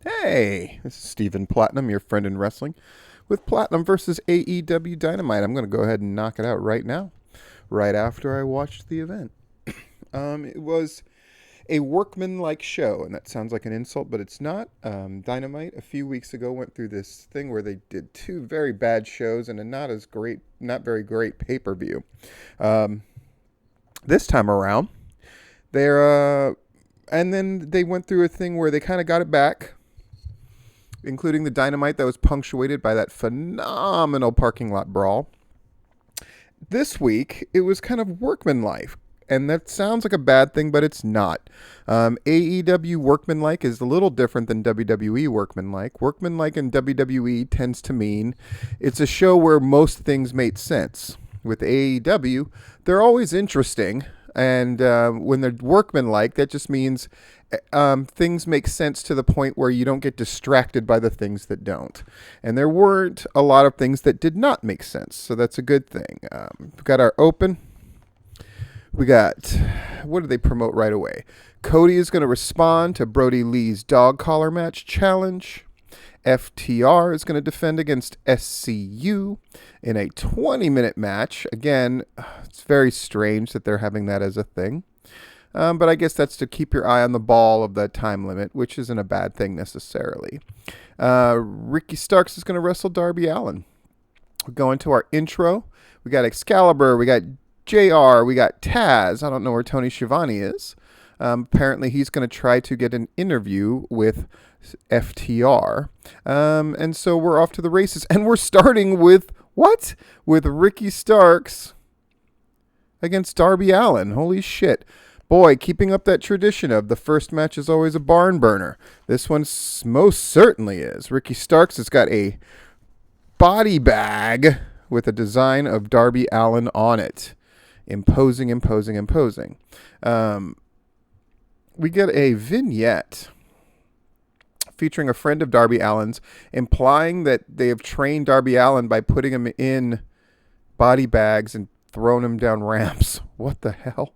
Hey, this is Stephen Platinum, your friend in wrestling, with Platinum versus AEW Dynamite. I'm going to go ahead and knock it out right now, right after I watched the event. It was a workman-like show, and that sounds like an insult, but it's not. Dynamite a few weeks ago went through this thing where they did two very bad shows and a not very great pay-per-view. Um, this time around, and then they went through a thing where they kind of got it back, including the Dynamite that was punctuated by that phenomenal parking lot brawl. This week, it was kind of workmanlike. And that sounds like a bad thing, but it's not. AEW workmanlike is a little different than WWE workmanlike. Workmanlike in WWE tends to mean it's a show where most things make sense. With AEW, they're always interesting. And when they're workmanlike, that just means things make sense to the point where you don't get distracted by the things that don't. And there weren't a lot of things that did not make sense. So that's a good thing. We've got our open. We got, what do they promote right away? Cody is going to respond to Brody Lee's dog collar match challenge. FTR is going to defend against SCU in a 20-minute match. Again, it's very strange that they're having that as a thing. But I guess that's to keep your eye on the ball of that time limit, which isn't a bad thing necessarily. Ricky Starks is going to wrestle Darby Allin. We're going to our intro. We got Excalibur. We got JR. We got Taz. I don't know where Tony Schiavone is. Apparently, he's going to try to get an interview with FTR. And so we're off to the races. And we're starting with what? With Ricky Starks against Darby Allin. Holy shit. Boy, keeping up that tradition of the first match is always a barn burner. This one most certainly is. Ricky Starks has got a body bag with a design of Darby Allin on it. Imposing. We get a vignette featuring a friend of Darby Allin's, implying that they have trained Darby Allin by putting him in body bags and throwing him down ramps. What the hell?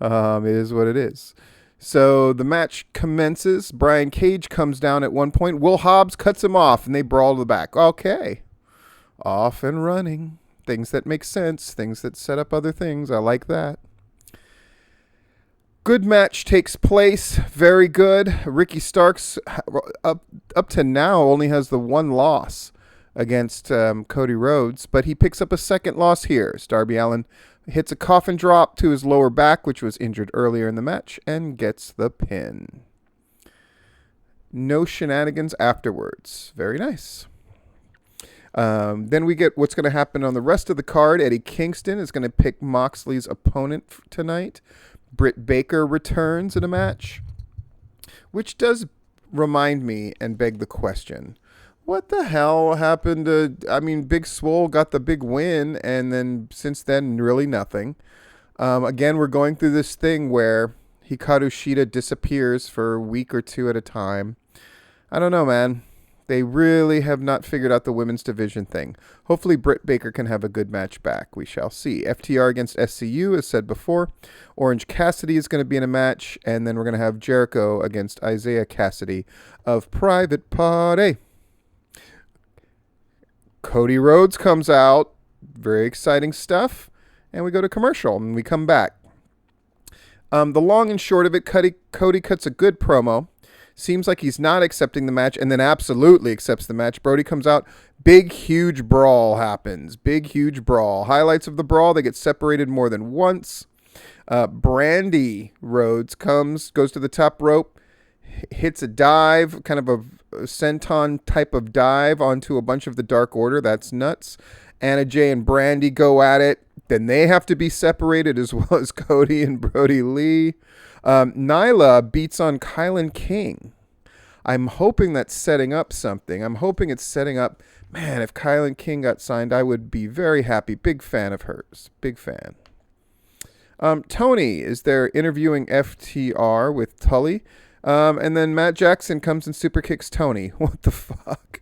It is what it is. So the match commences. Brian Cage comes down at one point. Will Hobbs cuts him off, and they brawl to the back. Okay. Off and running. Things that make sense. Things that set up other things. I like that. Good match takes place. Very good. Ricky Starks, up to now, only has the one loss against Cody Rhodes, but he picks up a second loss here. Darby Allin hits a coffin drop to his lower back, which was injured earlier in the match, and gets the pin. No shenanigans afterwards. Very nice. Then we get what's going to happen on the rest of the card. Eddie Kingston is going to pick Moxley's opponent tonight. Britt Baker returns in a match, which does remind me and beg the question. What the hell happened to, Big Swole got the big win, and then since then, really nothing. Again, we're going through this thing where Hikaru Shida disappears for a week or two at a time. I don't know, man. They really have not figured out the women's division thing. Hopefully Britt Baker can have a good match back. We shall see. FTR against SCU, as said before. Orange Cassidy is going to be in a match. And then we're going to have Jericho against Isaiah Cassidy of Private Party. Cody Rhodes comes out. Very exciting stuff. And we go to commercial and we come back. The long and short of it, Cody cuts a good promo. Seems like he's not accepting the match, and then absolutely accepts the match. Brody comes out. Big, huge brawl happens. Big, huge brawl. Highlights of the brawl, they get separated more than once. Brandy Rhodes goes to the top rope, hits a dive, kind of a senton type of dive onto a bunch of the Dark Order. That's nuts. Anna Jay and Brandy go at it. Then they have to be separated, as well as Cody and Brody Lee. Nyla beats on Kylan King. I'm hoping that's setting up something. I'm hoping it's setting up, man, if Kylan King got signed, I would be very happy. Big fan of hers. Big fan. Tony is there interviewing FTR with Tully. And then Matt Jackson comes and super kicks Tony. What the fuck?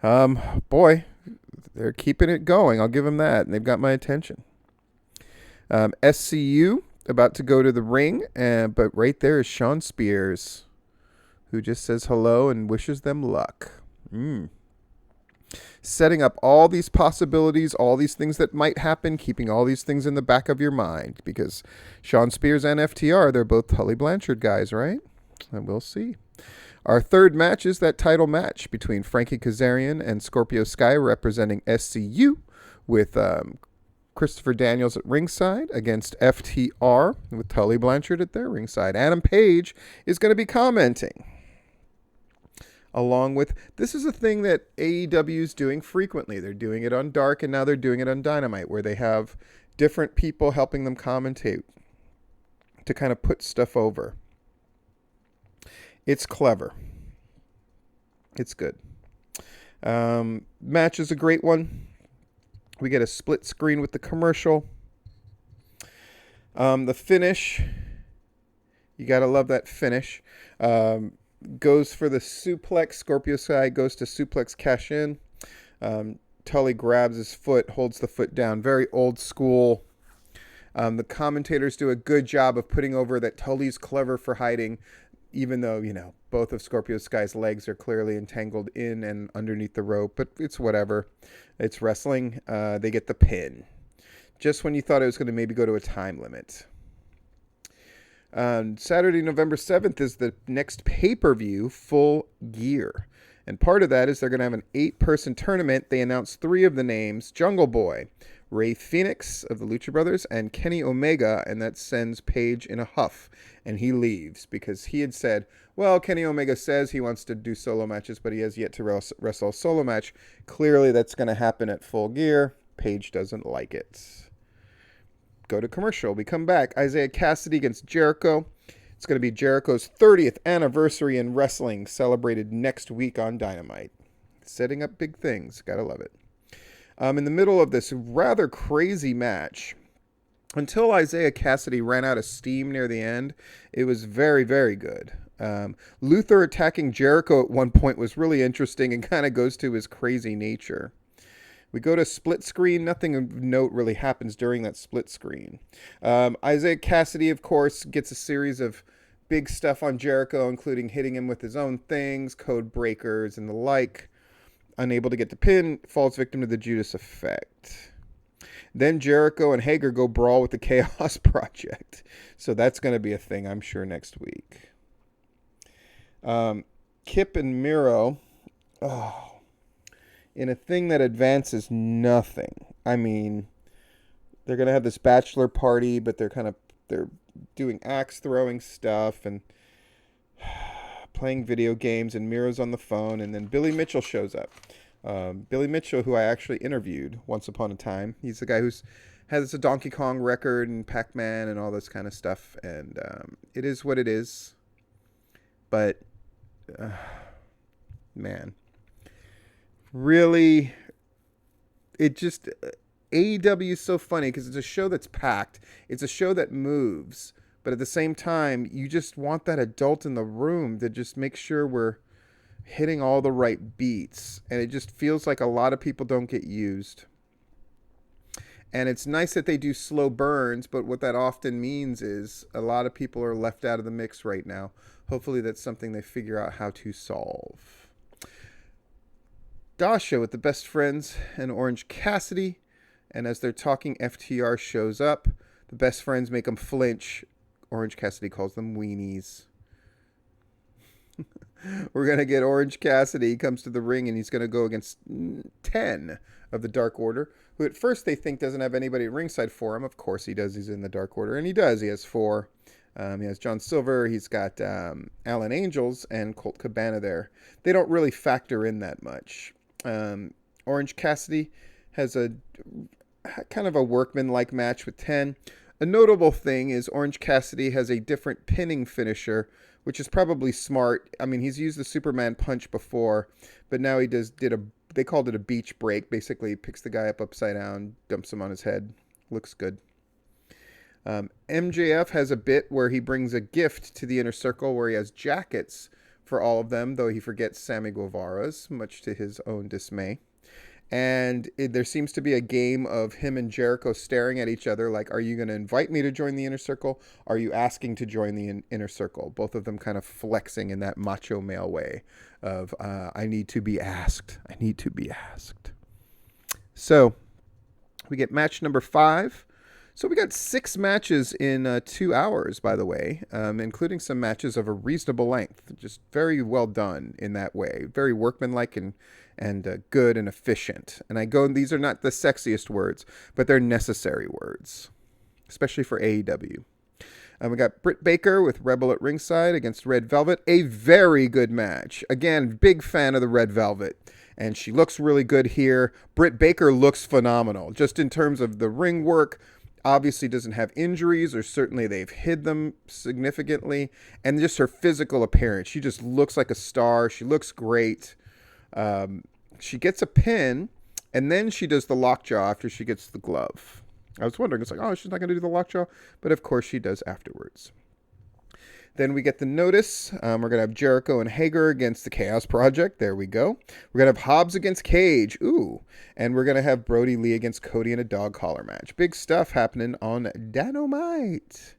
Boy, they're keeping it going. I'll give them that. And they've got my attention. SCU about to go to the ring, but right there is Sean Spears, who just says hello and wishes them luck. Setting up all these possibilities, all these things that might happen, keeping all these things in the back of your mind, because Sean Spears and FTR, they're both Tully Blanchard guys, right? And we'll see. Our third match is that title match between Frankie Kazarian and Scorpio Sky, representing SCU, with Christopher Daniels at ringside against FTR, with Tully Blanchard at their ringside. Adam Page is going to be commenting. Along with, this is a thing that AEW is doing frequently. They're doing it on Dark, and now they're doing it on Dynamite, where they have different people helping them commentate to kind of put stuff over. It's clever. It's good. Match is a great one. We get a split screen with the commercial. The finish, you got to love that finish. Goes for the suplex. Scorpio Sky goes to suplex cash in. Tully grabs his foot, holds the foot down. Very old school. The commentators do a good job of putting over that Tully's clever for hiding, even though, both of Scorpio Sky's legs are clearly entangled in and underneath the rope. But it's whatever. It's wrestling. They get the pin. Just when you thought it was going to maybe go to a time limit. Saturday, November 7th is the next pay-per-view, Full Gear. And part of that is they're going to have an 8-person tournament. They announced 3 of the names: Jungle Boy, Ray Phoenix of the Lucha Brothers, and Kenny Omega, and that sends Page in a huff. And he leaves because he had said, well, Kenny Omega says he wants to do solo matches, but he has yet to wrestle a solo match. Clearly that's going to happen at Full Gear. Page doesn't like it. Go to commercial. We come back. Isaiah Cassidy against Jericho. It's going to be Jericho's 30th anniversary in wrestling, celebrated next week on Dynamite. Setting up big things. Gotta love it. In the middle of this rather crazy match, until Isaiah Cassidy ran out of steam near the end, it was very, very good. Luther attacking Jericho at one point was really interesting and kind of goes to his crazy nature. We go to split screen. Nothing of note really happens during that split screen. Isaiah Cassidy, of course, gets a series of big stuff on Jericho, including hitting him with his own things, code breakers, and the like. Unable to get the pin, falls victim to the Judas effect. Then Jericho and Hager go brawl with the Chaos Project. So that's going to be a thing, I'm sure, next week. Kip and Miro. Oh. In a thing that advances nothing. I mean, they're going to have this bachelor party, but they're doing axe throwing stuff and playing video games, and Miro's on the phone, and then Billy Mitchell shows up. Billy Mitchell, who I actually interviewed once upon a time. He's the guy has a Donkey Kong record and Pac-Man and all this kind of stuff, and it is what it is. But, man. Really, it just, AEW is so funny because it's a show that's packed. It's a show that moves. But at the same time, you just want that adult in the room to just make sure we're hitting all the right beats. And it just feels like a lot of people don't get used. And it's nice that they do slow burns, but what that often means is a lot of people are left out of the mix right now. Hopefully that's something they figure out how to solve. Dasha with the Best Friends and Orange Cassidy. And as they're talking, FTR shows up. The Best Friends make them flinch. Orange Cassidy calls them weenies. We're going to get Orange Cassidy. He comes to the ring and he's going to go against 10 of the Dark Order, who at first they think doesn't have anybody at ringside for him. Of course he does. He's in the Dark Order. And he does. He has 4. He has John Silver. He's got Alan Angels and Colt Cabana there. They don't really factor in that much. Orange Cassidy has a kind of a workman-like match with 10. A notable thing is Orange Cassidy has a different pinning finisher, which is probably smart. I mean, he's used the Superman punch before, but now he they called it a beach break. Basically, he picks the guy up upside down, dumps him on his head. Looks good. MJF has a bit where he brings a gift to the Inner Circle where he has jackets for all of them, though he forgets Sammy Guevara's, much to his own dismay. And there seems to be a game of him and Jericho staring at each other like, are you going to invite me to join the Inner Circle? Are you asking to join the Inner Circle? Both of them kind of flexing in that macho male way of, I need to be asked. I need to be asked. So we get match number 5. So we got 6 matches in 2 hours, by the way, including some matches of a reasonable length. Just very well done in that way. Very workmanlike and good and efficient. And these are not the sexiest words, but they're necessary words, especially for AEW. We got Britt Baker with Rebel at ringside against Red Velvet. A very good match. Again, big fan of the Red Velvet. And she looks really good here. Britt Baker looks phenomenal, just in terms of the ring work. Obviously doesn't have injuries, or certainly they've hid them significantly. And just her physical appearance. She just looks like a star. She looks great. She gets a pin, and then she does the lockjaw after she gets the glove. I was wondering, it's like, oh, she's not going to do the lockjaw? But of course she does afterwards. Then we get the notice. We're going to have Jericho and Hager against the Chaos Project. There we go. We're going to have Hobbs against Cage. Ooh. And we're going to have Brody Lee against Cody in a dog collar match. Big stuff happening on Dynamite.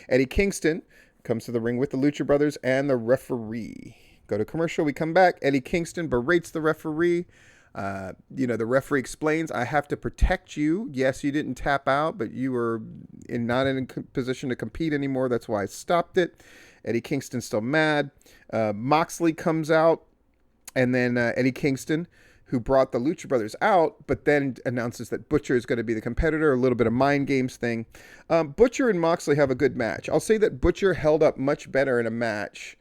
Eddie Kingston comes to the ring with the Lucha Brothers and the referee. Go to commercial. We come back. Eddie Kingston berates the referee. The referee explains, I have to protect you. Yes, you didn't tap out, but you were not in a position to compete anymore. That's why I stopped it. Eddie Kingston's still mad. Moxley comes out, and then Eddie Kingston, who brought the Lucha Brothers out, but then announces that Butcher is going to be the competitor, a little bit of mind games thing. Butcher and Moxley have a good match. I'll say that Butcher held up much better in a match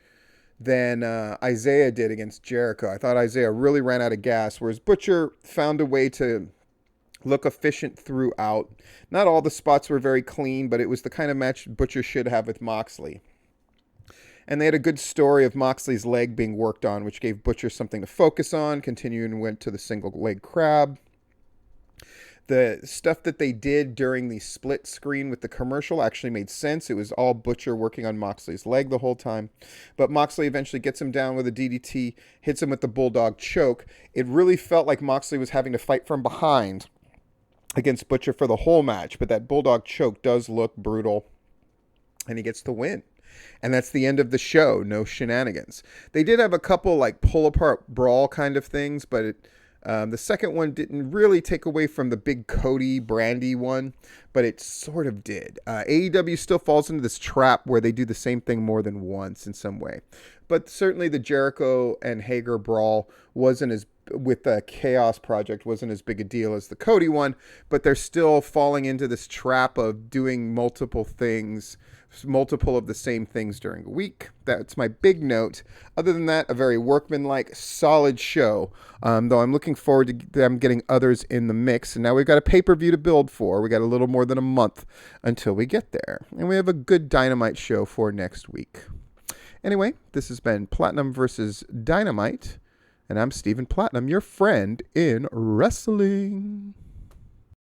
than Isaiah did against Jericho. I thought Isaiah really ran out of gas, whereas Butcher found a way to look efficient throughout. Not all the spots were very clean, but it was the kind of match Butcher should have with Moxley. And they had a good story of Moxley's leg being worked on, which gave Butcher something to focus on, continued and went to the single leg crab. The stuff that they did during the split screen with the commercial actually made sense. It was all Butcher working on Moxley's leg the whole time. But Moxley eventually gets him down with a DDT, hits him with the Bulldog choke. It really felt like Moxley was having to fight from behind against Butcher for the whole match. But that Bulldog choke does look brutal. And he gets the win. And that's the end of the show. No shenanigans. They did have a couple like pull-apart brawl kind of things, but the second one didn't really take away from the big Cody Brandy one, but it sort of did. AEW still falls into this trap where they do the same thing more than once in some way. But certainly the Jericho and Hager brawl wasn't as, with the Chaos Project, wasn't as big a deal as the Cody one, but they're still falling into this trap of doing multiple things, multiple of the same things during a week. That's my big note. Other than that, a very workmanlike, solid show. Though I'm looking forward to them getting others in the mix. And now we've got a pay-per-view to build for. We got a little more than a month until we get there. And we have a good Dynamite show for next week. Anyway, this has been Platinum versus Dynamite. And I'm Stephen Platinum, your friend in wrestling.